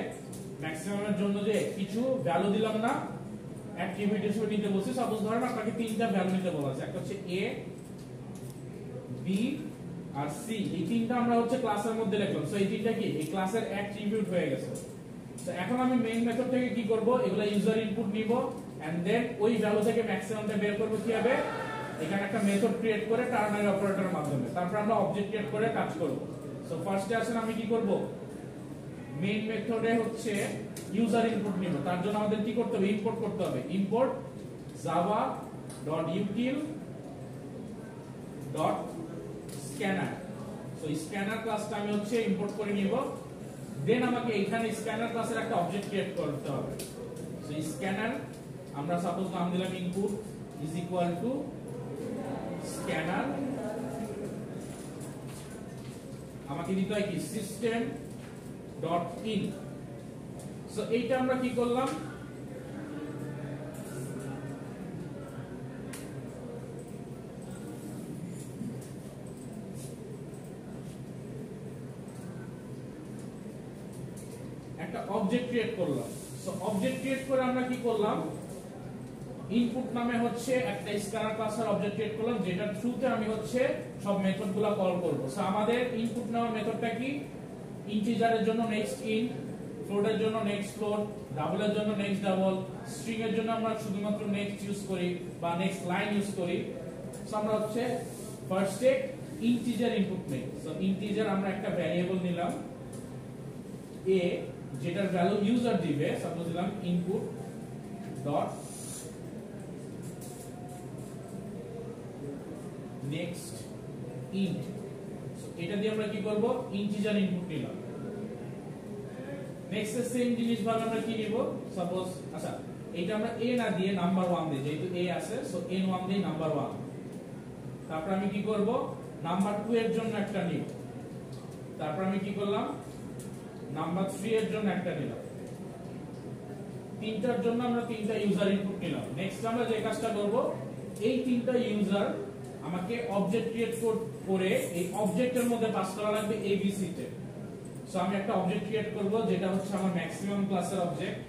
ম্যাক্সিমামের জন্য যে কিছু ভ্যালু দিলাম না, অ্যাট্রিবিউট হিসেবে নিতে বলছি। সাপোজ ধরেন আপনাকে তিনটা ভ্যালু নিতে বলা আছে, একটা হচ্ছে a b আর c। এই তিনটা আমরা হচ্ছে ক্লাসের মধ্যে লিখলাম। সো এই তিনটা কি এই ক্লাসের অ্যাট্রিবিউট হয়ে গেছে। তো এখন আমি মেইন মেথড থেকে কি করব, এগুলা ইউজার ইনপুট নিব এন্ড দেন ওই ভ্যালু থেকে ম্যাক্সিমামটা বের করব কিভাবে, এখানে একটা মেথড ক্রিয়েট করে টার্নারি অপারেটরের মাধ্যমে, তারপর আমরা অবজেক্ট ক্রিয়েট করে কাজ করব। সো ফার্স্টে আসেন আমি কি করব, মেইন মেথডে হচ্ছে ইউজার ইনপুট নিব। তার জন্য আমাদের কি করতে হবে, ইম্পোর্ট করতে হবে। Import java.util.scanner। সো স্ক্যানার ক্লাসটা আমি হচ্ছে ইম্পোর্ট করে নিব। দেন আমাকে এখানে স্ক্যানার ক্লাসের একটা অবজেক্ট ক্রিয়েট করতে হবে। সো স্ক্যানার আমরা সাপোজ নাম দিলাম input is equal two scanner. আমাকে দিতে হয় কি সিস্টেম ডট ইন। সো এইটা আমরা কি করলাম, একটা অবজেক্ট ক্রিয়েট করলাম। সো অবজেক্ট ক্রিয়েট করে আমরা কি করলাম, ইনপুট নামে হচ্ছে একটা স্ক্যানার ক্লাসের অবজেক্ট ক্রিয়েট করলাম, যেটার থ্রুতে আমি হচ্ছে সব মেথডগুলো কল করব। সো আমাদের ইনপুট নেওয়ার মেথডটা কি, ইন্টিজারের জন্য নেক্সট ইন্ট, ফ্লোটের জন্য নেক্সট ফ্লোট, ডাবলের জন্য নেক্সট ডাবল, স্ট্রিং এর জন্য আমরা শুধুমাত্র নেক্সট ইউজ করি বা নেক্সট লাইন ইউজ করি। সো আমরা হচ্ছে ফার্স্টে ইন্টিজার ইনপুট নেই। সো ইন্টিজার আমরা একটা ভ্যারিয়েবল নিলাম a, যেটার ভ্যালু ইউজার দিবে। সাপোজ দিলাম ইনপুট ডট নেক্সট ইন্ট। এটা দিয়ে আমরা কি করব, ইন্টিজার ইনপুট নিলাম। নেক্সট সেম জিনিস ভাবে আমরা কি নিব, সাপোজ আচ্ছা এইটা আমরা a না দিয়ে নাম্বার 1 দিই, যেহেতু a আছে। সো n1 দিই নাম্বার 1। তারপর আমি কি করব, নাম্বার 2 এর জন্য একটা নিব। তারপর আমি কি করলাম, নাম্বার 3 এর জন্য একটা নিলাম। তিনটার জন্য আমরা তিনটা ইউজার ইনপুট নিলাম। নেক্সট আমরা যে কাজটা করব, এই তিনটা ইউজার আমাকে অবজেক্ট ক্রিয়েট করে এই অবজেক্টের মধ্যে পাস করা লাগবে abc তে। সো আমি একটা অবজেক্ট ক্রিয়েট করব, যেটা হচ্ছে আমার ম্যাক্সিমাম ক্লাসের অবজেক্ট।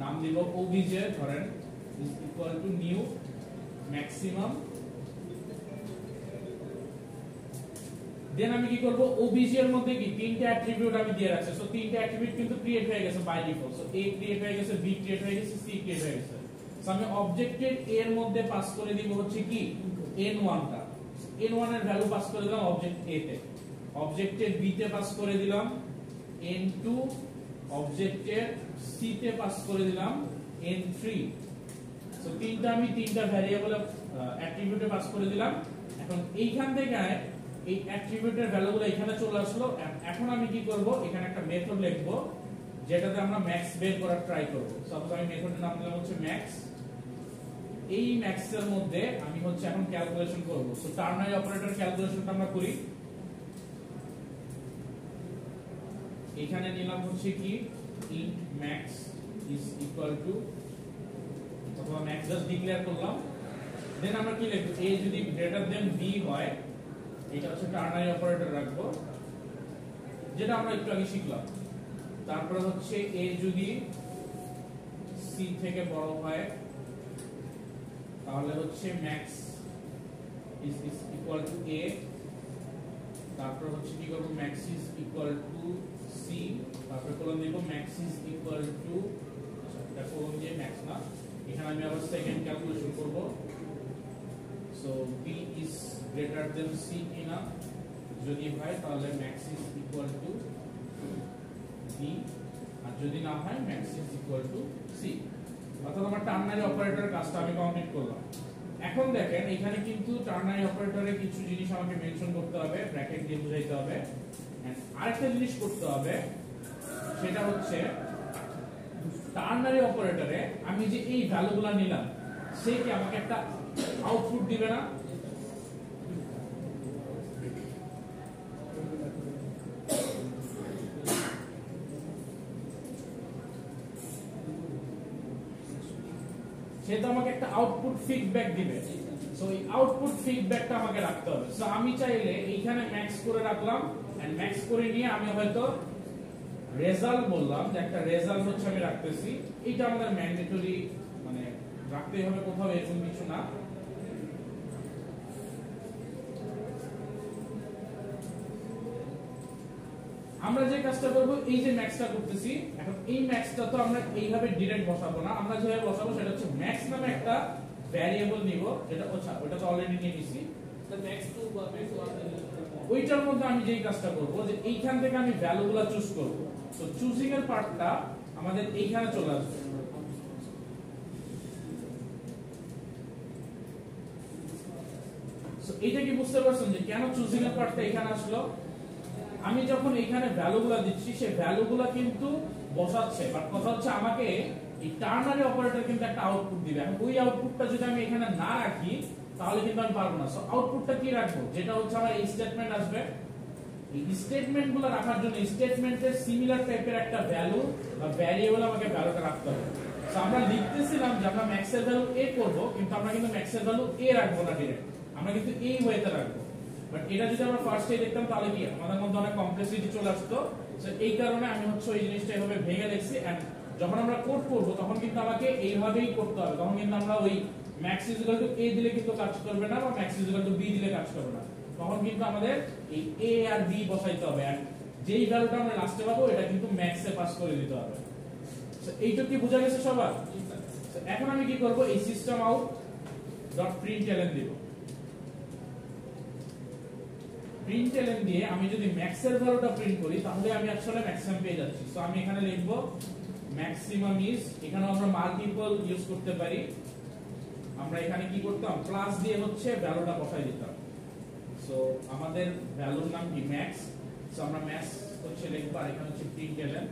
নাম দিব obj, ধরেন is equal to new maximum. Then আমি কি করব, obj এর মধ্যে কি তিনটা অ্যাট্রিবিউট আমি দিয়ে রাখছি। সো তিনটা অ্যাট্রিবিউট কিন্তু ক্রিয়েট হয়ে গেছে by default. So a create হয়ে গেছে, b ক্রিয়েট হয়ে গেছে, c ক্রিয়েট হয়ে গেছে। সো আমি অবজেক্টের a এর মধ্যে পাস করে দিব হচ্ছে কি n1 টা। n1 এর ভ্যালু পাস করে দিলাম অবজেক্ট a তে। অবজেক্টের b তে পাস করে দিলাম n2, অবজেক্টের c তে পাস করে দিলাম n3। সো তিনটা আমি তিনটা ভ্যারিয়েবল অ্যাট্রিবিউটে পাস করে দিলাম। এখন এইখান থেকে এই অ্যাট্রিবিউটের ভ্যালুগুলো এখানে চলে আসলো। এখন আমি কি করব, এখানে একটা মেথড লিখব যেটাতে আমরা ম্যাক্স বের করার ট্রাই করব। সাপোজ আমি মেথডের নাম দিলাম হচ্ছে ম্যাক্স। এই ম্যাক্স এর মধ্যে আমি হচ্ছে এখন ক্যালকুলেশন করব। সো টার্নারি অপারেটর ক্যালকুলেশনটা আমরা করি। এখানে নিলাম হচ্ছে কি int max is equal to, অথবা max জাস্ট ডিক্লেয়ার করলাম। দেন আমরা কি লিখব, a যদি গ্রেটার দেন b হয়, এটা হচ্ছে টার্নারি অপারেটর রাখবো, যেটা আমরা একটু আগে শিখলাম। তারপর হচ্ছে a যদি c থেকে বড় হয়, তাহলে হচ্ছে max is equal to a। তারপর হচ্ছে কি করব, max is equal to c। তারপর কলম দেব max is equal to, এটা কলম দিয়ে max না, এখানে আমি আবার সেকেন্ড ক্যালকুলেশন করব। So b is greater than c কিনা, যদি হয় তাহলে max is equal to b, আর যদি না হয় max is equal to c। অর্থাৎ আমার টার্নারি অপারেটরের কাজটা আমি কমপ্লিট করলাম। এখন দেখেন এখানে কিন্তু টার্নারি অপারেটরে কিছু জিনিস আমাকে মেনশন করতে হবে, ব্র্যাকেট দিয়ে বুঝাইতে হবে। এন্ড আরেকটা জিনিস করতে হবে, সেটা হচ্ছে টার্নারি অপারেটরে আমি যে এই ভ্যালুগুলো নিলাম, সে কি আমাকে একটা আউটপুট দিবে না? সে তো আমাকে একটা আউটপুট ফিডব্যাক দিবে। সো সো এই আউটপুট ফিডব্যাকটা আমাকে রাখতে হবে। সো আমি চাইলে এইখানে ম্যাক্স করে রাখলাম, এন্ড ম্যাক্স করে নিয়ে আমি হয়তো রেজাল্ট বললাম যে একটা রেজাল্ট হচ্ছে আমি রাখতেছি। এটা আমাদের ম্যান্ডেটরি, মানে রাখতেই হবে, কোথাও এরকম কিছু না। আমরা যে কাজটা করব, এই যে ম্যাক্সটা করতেছি, এখন এই ম্যাক্সটা তো আমরা এইভাবে ডাইরেক্ট বসাবো না। আমরা যেভাবে বসাবো সেটা হচ্ছে ম্যাক্স নামে একটা ভ্যারিয়েবল নিব, যেটা ওটা তো অলরেডি নিয়ে নিছি। তো ম্যাক্স 2 বা ম্যাক্স 1 ওইটার মধ্যে আমি যেই কাজটা করব যে এইখান থেকে আমি ভ্যালুগুলো চুজ করব। তো চুজিং এর পার্টটা আমাদের এইখানে চলে আসবে। সো এইটা কি বুঝতে পারছেন যে কেন চুজিং এর পার্টটা এখানে আসলো? আমি যখন এখানে ভ্যালুগুলো দিচ্ছি, সেই ভ্যালুগুলো কিন্তু বসাচ্ছে, বাট কথা হচ্ছে আমাকে এই টার্নারি অপারেটর কিন্তু একটা আউটপুট দিবে। এখন ওই আউটপুটটা যদি আমি এখানে না রাখি তাহলে কিন্তু আমি পারবো না। সো আউটপুটটা কি রাখবো? যেটা হচ্ছে আমার এই স্টেটমেন্ট আসবে। এই স্টেটমেন্টগুলো রাখার জন্য স্টেটমেন্টের সিমিলার টাইপের একটা ভ্যালু বা ভ্যারিয়েবল আমাকে ভ্যালুটা রাখতে হবে। সো আমরা লিখতেছিলাম যে আমরা ম্যাক্স এর ভ্যালু a করব, কিন্তু আমরা কিন্তু ম্যাক্স এর ভ্যালু a রাখবো না ডাইরেক্ট, আমরা কিন্তু এই ওয়েতে রাখবো। বাট এটা যদি আমরা ফার্স্টে দেখতাম তাহলে কি আমাদের মধ্যে অনেক কমপ্লেক্সিটি চলে আসতো। সো এই কারণে আমি হচ্ছে ওই জিনিসটা এভাবে ভেঙে দেখছি। এন্ড যখন আমরা কোড করব তখন কিন্তু আমাকে এইভাবেই করতে হবে। তখন কিন্তু আমরা ওই max is equal two a দিলে কিন্তু কাজ করবে না, বা max is equal two b দিলে কাজ করবে না। তখন কিন্তু আমাদের এই a আর b বসাইতে হবে, এন্ড যেই ভ্যালুটা আমরা লাস্টে পাবো এটা কিন্তু ম্যাক্সে পাস করে দিতে হবে। সো এইটুকু কি বোঝা গেছে সবার? সো এখন আমি কি করব, এই সিস্টেম আউট ডট প্রিন্টএলএন দিব। প্রিন্টএলএন দিয়ে আমি যদি ম্যাক্স এর ভ্যালুটা প্রিন্ট করি তাহলে আমি আসলে ম্যাক্সিমাম পেয়ে যাচ্ছি। সো আমি এখানে লিখব ম্যাক্সিমাম ইজ, এখানে আমরা মাল্টিপল ইউজ করতে পারি। আমরা এখানে কি করতাম, প্লাস দিয়ে হচ্ছে ভ্যালুটা বসাই দিতাম। সো আমাদের ভ্যালুর নাম কি ম্যাক্স। সো আমরা ম্যাক্স হচ্ছে লিখব, আর এখানে হচ্ছে প্রিন্টএলএন।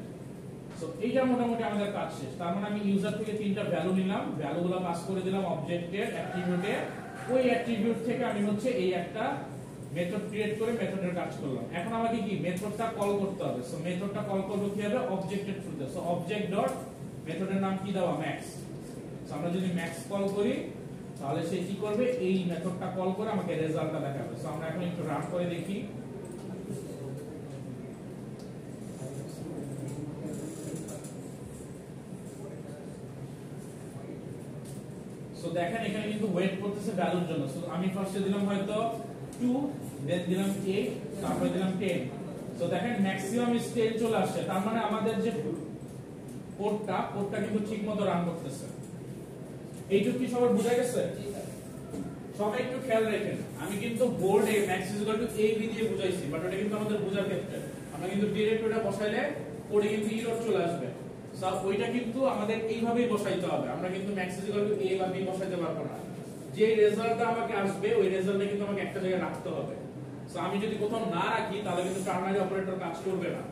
সো এইটা মোটামুটি আমাদের কাজ শেষ। তার মানে আমি ইউজার থেকে তিনটা ভ্যালু নিলাম, ভ্যালুগুলো পাস করে দিলাম অবজেক্টের অ্যাট্রিবিউটে। ওই অ্যাট্রিবিউট থেকে আমি হচ্ছে এই একটা মেথড ক্রিয়েট করে মেথডের কাজ করলাম। এখন আমাকে কি মেথডটা কল করতে হবে। সো মেথডটা কল করব কিভাবে, অবজেক্টের থ্রুতে। সো অবজেক্ট ডট মেথডের নাম কি দেওয়া, ম্যাক্স। সো আমরা যদি ম্যাক্স কল করি তাহলে সে কি করবে, এই মেথডটা কল করে আমাকে রেজাল্টটা দেখাবে। সো আমরা এখন একটু রান করে দেখি। সো দেখেন এখানে কিন্তু ওয়েট করতেছে ভ্যালুর জন্য। সো আমি ফার্স্টে দিলাম হয়তো 2, দেন দিলাম 8, তারপরে দিলাম 10। সো দেখেন ম্যাক্সিমাম ইজ 10 চলে আসছে। তার মানে আমাদের যে কোডটা কিন্তু ঠিকমতো রান করতেছে। এইটুকু কি সবার বোঝা গেছে? সবাই একটু খেয়াল রাখেন, আমি কিন্তু বোর্ডে max is equal two a b দিয়ে বুঝাইছি, বাট ওটা কিন্তু আমাদের বোঝার ক্ষেত্রে আমরা কিন্তু ডিরেক্ট ওটা বসাইলে কোডে কিন্তু এরর চলে আসবে। সো ওইটা কিন্তু আমাদের এইভাবেই বসাইতে হবে। আমরা কিন্তু max is equal two a বা b বসাইতে পারবো না। যে রেজাল্টটা আমাকে আসবে ওই রেজাল্টটা কিন্তু আমাকে একটা জায়গায় রাখতে হবে। সো আমি যদি কোথাও না রাখি তাহলে কিন্তু টার্নারি অপারেটর কাজ করবে না।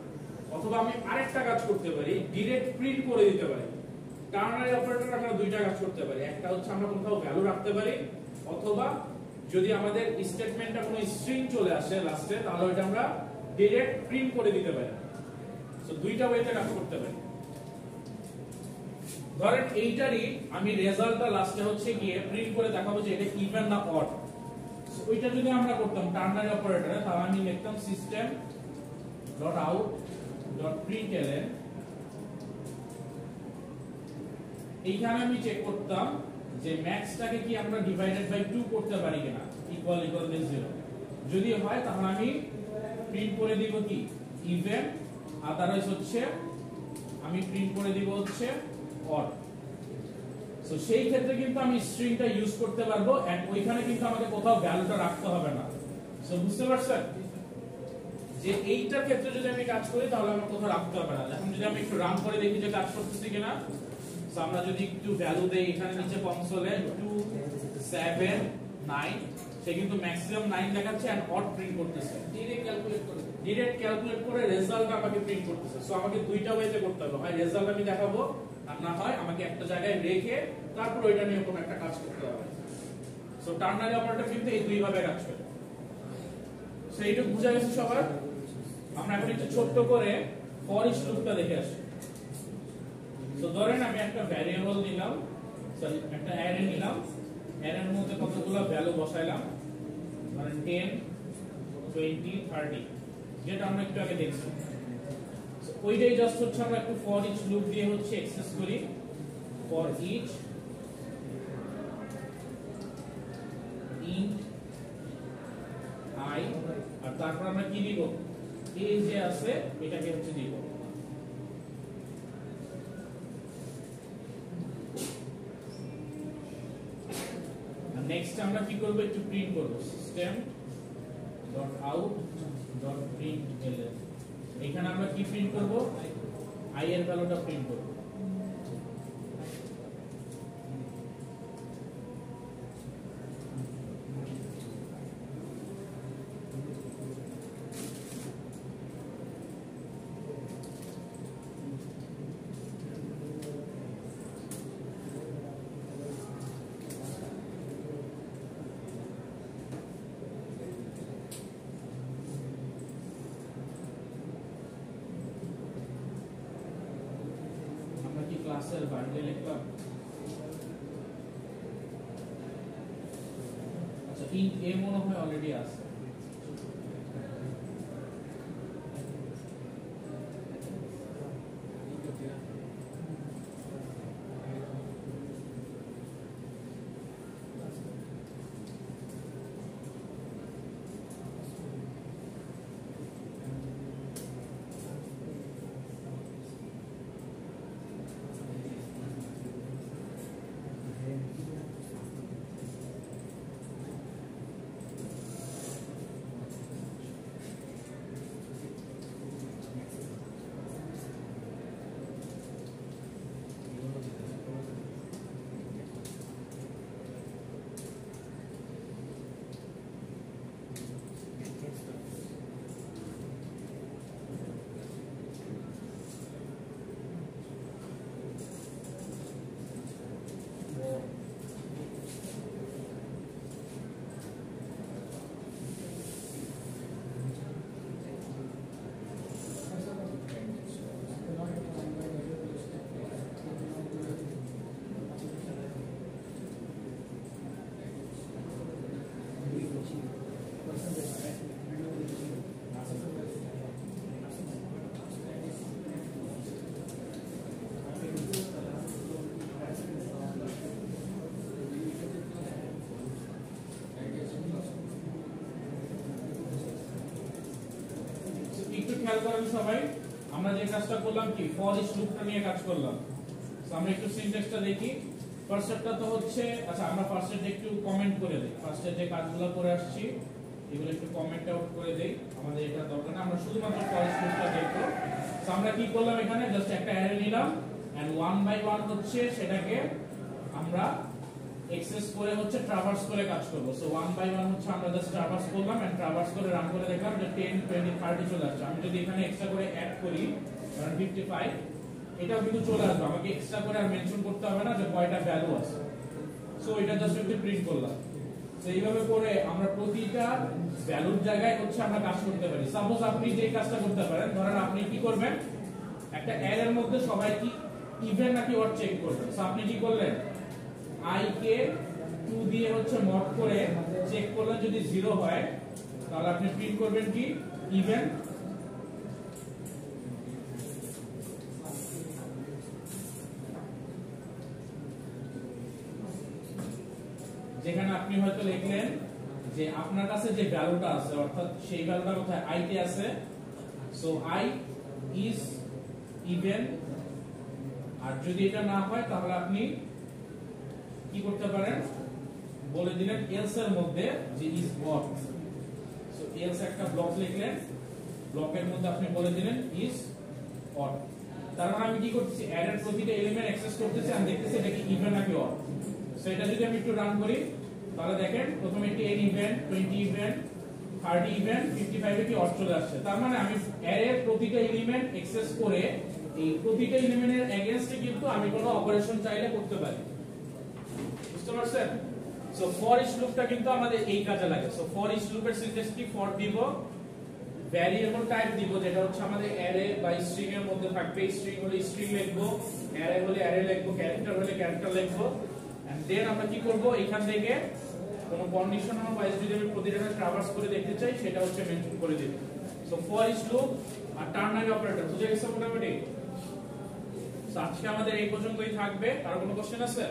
অথবা আমি আরেকটা কাজ করতে পারি, ডাইরেক্ট প্রিন্ট করে দিতে পারি। টার্নারি অপারেটর আমরা দুইটা কাজ করতে পারি, একটা হচ্ছে আমরা কোথাও ভ্যালু রাখতে পারি, অথবা যদি আমাদের স্টেটমেন্টটা কোনো স্ট্রিং চলে আসে লাস্টে তাহলে ওটা আমরা ডাইরেক্ট প্রিন্ট করে দিতে পারি। সো দুইটা ওয়েতে কাজ করতে পারি। ধরেন এইটারই আমি রেজাল্টটা লাস্টে হচ্ছে গিয়ে প্রিন্ট করে দেখাবো যে এটা ইভেন না অড। সো ওইটা যদি আমরা করতাম টার্নারি অপারেটরে, তাহলে আমি লিখতাম সিস্টেম ডট আউট ডট প্রিন্টএলএন। এইখানে আমি চেক করতাম যে ম্যাক্সটাকে কি আমরা ডিভাইডেড বাই 2 করতে পারি কিনা, ইকুয়াল 0। যদি হয় তাহলে আমি প্রিন্ট করে দিব কি ইভেন, আদারওয়াইজ হচ্ছে আমি প্রিন্ট করে দিব হচ্ছে অড। সো সেই ক্ষেত্রে কিন্তু আমি স্ট্রিংটা ইউজ করতে পারবো, এন্ড ওইখানে কিন্তু আমাকে কোথাও ভ্যালুটা রাখতে হবে না। সো বুঝতে পারছেন যে এইটার ক্ষেত্রে যদি আমি কাজ করি তাহলে আমার কোথাও রাখতে হবে না। এখন যদি আমি একটু রান করে দেখি যে কাজ করতেছে কিনা, সো আমরা যদি একটু ভ্যালু দেই এখানে নিচে কনসোলে 2 7 9, সে কিন্তু ম্যাক্সিমাম 9 দেখাচ্ছে এন্ড অড প্রিন্ট করতেছে। ডাইরেক্ট ক্যালকুলেট করে রেজাল্ট আমাকে প্রিন্ট করতেছে। সো আমাকে দুইটা ওয়েতে করতে হবে, হয় রেজাল্ট আমি দেখাবো, আর না হয় আমাকে একটা জায়গায় রেখে তারপর ওইটা নিয়ে কোনো একটা কাজ করতে হবে। সো টার্নারি অপারেটর কিন্তু এই দুই ভাবে কাজ করে। সো এইটুকু বুঝা গেছে সবার? আমরা এখন একটু ছোট্ট করে ফর ইচ লুপটা দেখে আসি। সো ধরেন আমি একটা ভ্যারিয়েবল নিলাম, সরি একটা অ্যারে নিলাম, অ্যারের মধ্যে কতগুলো ভ্যালু বসাইলাম, মানে 10 20 30, যেটা আমরা একটু আগে দেখছি। ওইটাই জাস্ট হচ্ছে আমরা একটু ফর ইচ লুপ দিয়ে হচ্ছে এক্সেস করি, ফর ইচ ইন্ট i, আর তারপর আমরা কি দিব, এই যে আছে এটাকে হচ্ছে দিব। নেক্সট আমরা কি করব, একটু প্রিন্ট করব, system dot out dot print LN. এখানে আমরা কি প্রিন্ট করব, i এর ভ্যালুটা প্রিন্ট করব। ক্লাসের বাইরে লিখলাম, আচ্ছা ইন্ট a মনে হয় অলরেডি আছে। খেয়াল করেন সবাই, আমরা যে কাজটা করলাম কি ফর ইচ লুপটা নিয়ে কাজ করলাম। সো আমরা একটু সিনট্যাক্সটা দেখি। ফার্স্টটা তো হচ্ছে, আচ্ছা আমরা ফার্স্টে একটু কমেন্ট করে দেই, ফার্স্টে যে কাজগুলো করে আসছি এগুলো একটু কমেন্ট আউট করে দেই, আমাদের এটা দরকার না, আমরা শুধুমাত্র ফর ইচ লুপটা দেখব। সো আমরা কি করলাম, এখানে জাস্ট একটা অ্যারে নিলাম এন্ড ওয়ান বাই ওয়ান হচ্ছে সেটাকে আমরা এক্সেস করে হচ্ছে ট্রাভার্স করে কাজ করব। সো ওয়ান বাই ওয়ান হচ্ছে আমরা জাস্ট ট্রাভার্স করলাম এন্ড ট্রাভার্স করে রান করে দেখলাম যে 10 20 30 চলে আসছে। আমি যদি এখানে এক্সট্রা করে অ্যাড করি কারণ 55, এটাও কিন্তু চলে আসবে, আমাকে এক্সট্রা করে আর মেনশন করতে হবে না যে কয়টা ভ্যালু আছে। সো এটা জাস্ট একটু প্রিন্ট করলাম। সো এইভাবে করে আমরা প্রতিটা ভ্যালুর জায়গায় হচ্ছে আমরা কাজ করতে পারি। সাপোজ আপনি যে কাজটা করতে পারেন, ধরেন আপনি কি করবেন, একটা অ্যারের মধ্যে সবাই কি ইভেন নাকি অড চেক করবেন। সো আপনি কি করলেন, i কে 2 দিয়ে হচ্ছে মড করে চেক করলেন, যদি 0 হয় তাহলে আপনি প্রিন্ট করবেন কি ইভেন। যেখানে আপনি হয়তো লিখলেন যে আপনার কাছে যে ভ্যালুটা আছে অর্থাৎ সেই ভ্যালুটা কোথায়, i তে আছে। সো i ইজ ইভেন, আর যদি এটা না হয় তাহলে আপনি কি করতে পারেন, বলে দিলেন এলস এর মধ্যে যে ইজ অড। সো এলস একটা ব্লক লিখলেন, ব্লকের মধ্যে আপনি বলে দিলেন ইজ অড। তার মানে আমি কি করতেছি, অ্যারের প্রতিটা এলিমেন্ট অ্যাক্সেস করতেছি, আমি দেখতেছি এটা কি ইভেন নাকি অড। সো এটা যদি আমি একটু রান করি তাহলে দেখেন প্রথমে 10 ইভেন 20 ইভেন 30 ইভেন 55 এ কি অড চলে আসছে। তার মানে আমি অ্যারের প্রতিটা এলিমেন্ট অ্যাক্সেস করে এই প্রতিটা এলিমেন্টের এগেইনস্টে কিন্তু আমি কোনো অপারেশন চাইলে করতে পারি। বুঝতে পারছেন? সো ফর ইচ লুপটা কিন্তু আমাদের এই কাজে লাগে। সো ফর ইচ লুপের সিনট্যাক্স কি, ফর দিব, ভ্যারিয়েবল টাইপ দিব যেটা হচ্ছে আমাদের অ্যারে বা স্ট্রিং এর মধ্যে থাকবে, স্ট্রিং হলে স্ট্রিং লিখবো, অ্যারে হলে অ্যারে লিখবো, ক্যারেক্টার হলে ক্যারেক্টার লিখবো, এন্ড দেন আমরা কি করব এখান থেকে কোন কন্ডিশনাল ওয়াইজ যদি আমি প্রতিটা ট্রাভার্স করে দেখতে চাই সেটা হচ্ছে মেনশন করে দেব সো ফর ইচ লুপ আর টার্নারি অপারেটর বুঝে গেছে মোটামুটি। সো আজকে আমাদের এই পর্যন্তই থাকবে। আর কোনো কোশ্চেন আছে?